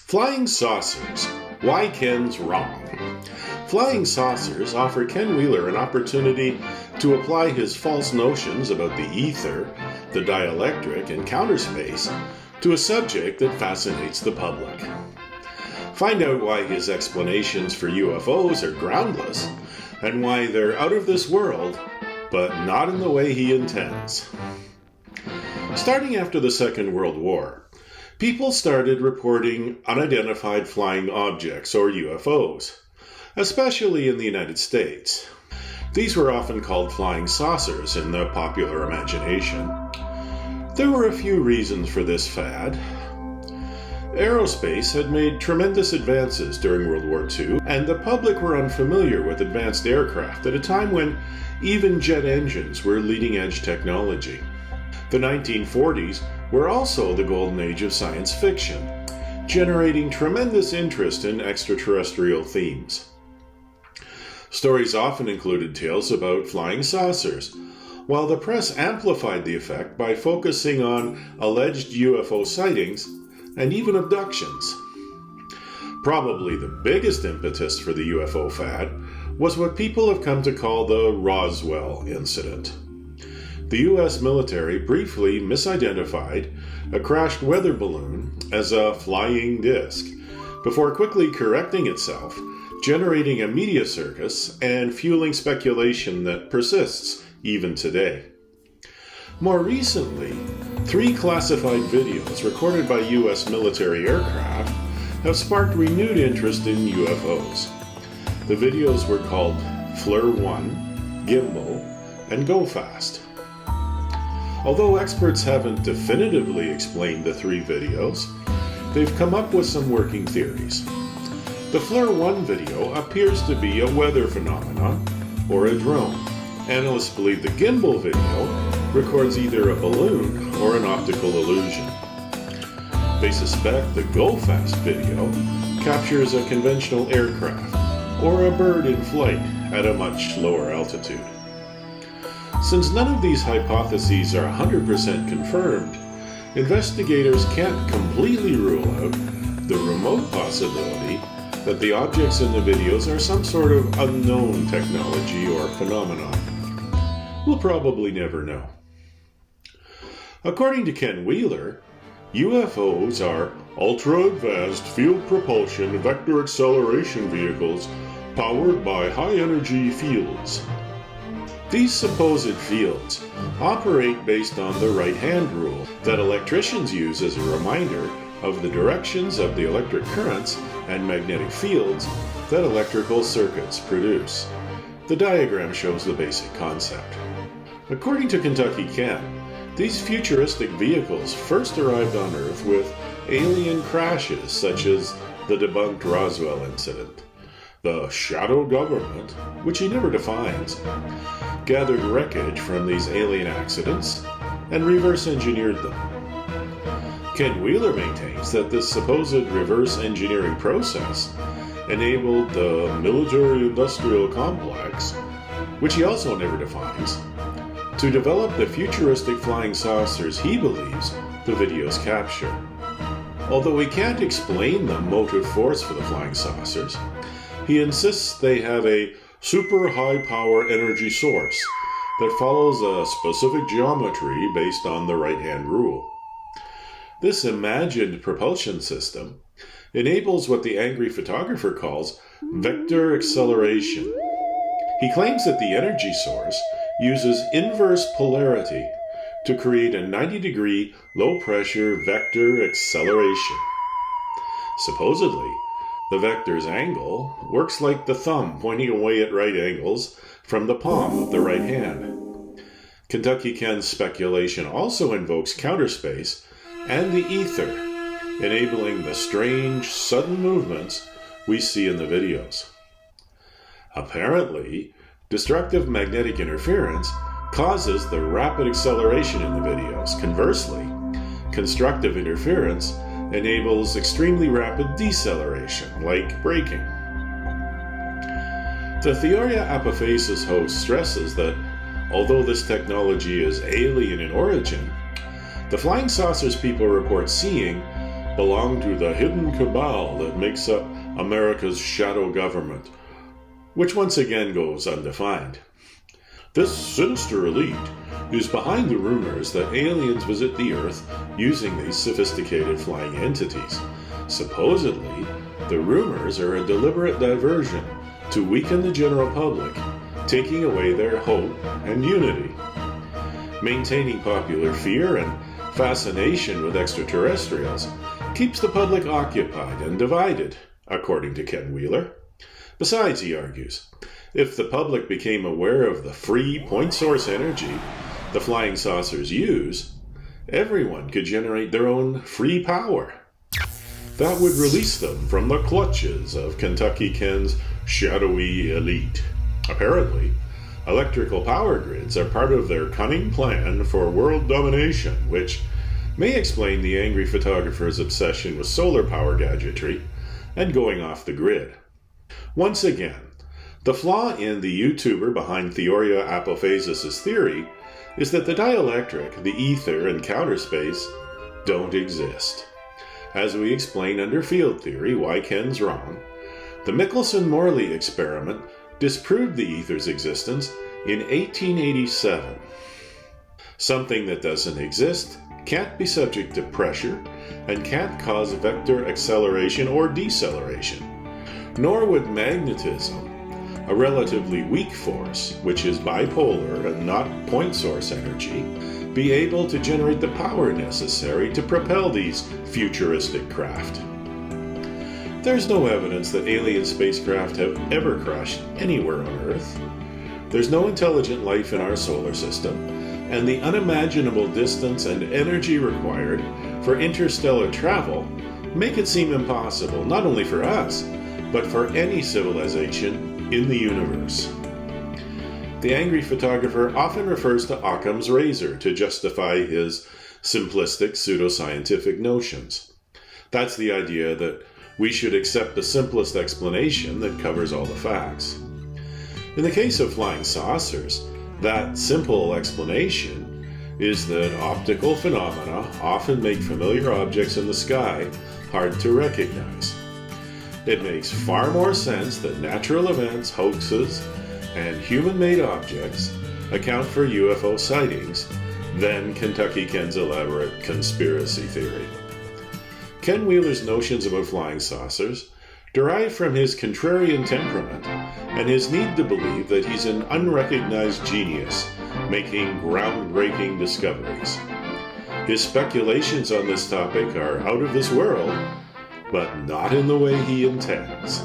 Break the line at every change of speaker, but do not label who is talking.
Flying saucers. Why Ken's wrong. Flying saucers offer Ken Wheeler an opportunity to apply his false notions about the ether, the dielectric, and counter space to a subject that fascinates the public. Find out why his explanations for UFOs are groundless and why they're out of this world, but not in the way he intends. Starting after the Second World War, people started reporting unidentified flying objects, or UFOs, especially in the United States. These were often called flying saucers in the popular imagination. There were a few reasons for this fad. Aerospace had made tremendous advances during World War II, and the public were unfamiliar with advanced aircraft at a time when even jet engines were leading-edge technology. The 1940s were also the golden age of science fiction, generating tremendous interest in extraterrestrial themes. Stories often included tales about flying saucers, while the press amplified the effect by focusing on alleged UFO sightings and even abductions. Probably the biggest impetus for the UFO fad was what people have come to call the Roswell incident. The U.S. military briefly misidentified a crashed weather balloon as a flying disc, before quickly correcting itself, generating a media circus and fueling speculation that persists even today. More recently, 3 classified videos recorded by U.S. military aircraft have sparked renewed interest in UFOs. The videos were called Flare 1, Gimbal, and Go Fast. Although experts haven't definitively explained the 3 videos, they've come up with some working theories. The Flare 1 video appears to be a weather phenomenon or a drone. Analysts believe the Gimbal video records either a balloon or an optical illusion. They suspect the Go Fast video captures a conventional aircraft or a bird in flight at a much lower altitude. Since none of these hypotheses are 100% confirmed, investigators can't completely rule out the remote possibility that the objects in the videos are some sort of unknown technology or phenomenon. We'll probably never know. According to Ken Wheeler, UFOs are ultra-advanced field propulsion vector acceleration vehicles powered by high-energy fields. These supposed fields operate based on the right-hand rule that electricians use as a reminder of the directions of the electric currents and magnetic fields that electrical circuits produce. The diagram shows the basic concept. According to Kentucky Ken, these futuristic vehicles first arrived on Earth with alien crashes such as the debunked Roswell incident. The shadow government, which he never defines, gathered wreckage from these alien accidents and reverse engineered them. Ken Wheeler maintains that this supposed reverse engineering process enabled the military-industrial complex, which he also never defines, to develop the futuristic flying saucers he believes the videos capture. Although he can't explain the motive force for the flying saucers, he insists they have a super high-power energy source that follows a specific geometry based on the right-hand rule. This imagined propulsion system enables what the angry photographer calls vector acceleration. He claims that the energy source uses inverse polarity to create a 90-degree low-pressure vector acceleration. Supposedly, the vector's angle works like the thumb pointing away at right angles from the palm of the right hand. Kentucky Ken's speculation also invokes counter space and the ether, enabling the strange, sudden movements we see in the videos. Apparently, destructive magnetic interference causes the rapid acceleration in the videos. Conversely, constructive interference enables extremely rapid deceleration, like braking. The Theoria Apophasis host stresses that although this technology is alien in origin, the flying saucers people report seeing belong to the hidden cabal that makes up America's shadow government, which once again goes undefined. This sinister elite is behind the rumors that aliens visit the Earth using these sophisticated flying entities. Supposedly, the rumors are a deliberate diversion to weaken the general public, taking away their hope and unity. Maintaining popular fear and fascination with extraterrestrials keeps the public occupied and divided, according to Ken Wheeler. Besides, he argues, if the public became aware of the free point source energy the flying saucers use, everyone could generate their own free power. That would release them from the clutches of Kentucky Ken's shadowy elite. Apparently, electrical power grids are part of their cunning plan for world domination, which may explain the angry photographer's obsession with solar power gadgetry and going off the grid. Once again, the flaw in the YouTuber behind Theoria Apophasis' theory is that the dielectric, the ether, and counter space don't exist. As we explain under field theory why Ken's wrong, the Michelson-Morley experiment disproved the ether's existence in 1887. Something that doesn't exist can't be subject to pressure and can't cause vector acceleration or deceleration. Nor would magnetism, a relatively weak force, which is bipolar and not point source energy, be able to generate the power necessary to propel these futuristic craft. There's no evidence that alien spacecraft have ever crashed anywhere on Earth. There's no intelligent life in our solar system, and the unimaginable distance and energy required for interstellar travel make it seem impossible, not only for us, but for any civilization in the universe. The angry photographer often refers to Occam's razor to justify his simplistic pseudoscientific notions. That's the idea that we should accept the simplest explanation that covers all the facts. In the case of flying saucers, that simple explanation is that optical phenomena often make familiar objects in the sky hard to recognize. It makes far more sense that natural events, hoaxes, and human-made objects account for UFO sightings than Kentucky Ken's elaborate conspiracy theory. Ken Wheeler's notions about flying saucers derive from his contrarian temperament and his need to believe that he's an unrecognized genius making groundbreaking discoveries. His speculations on this topic are out of this world, but not in the way he intends.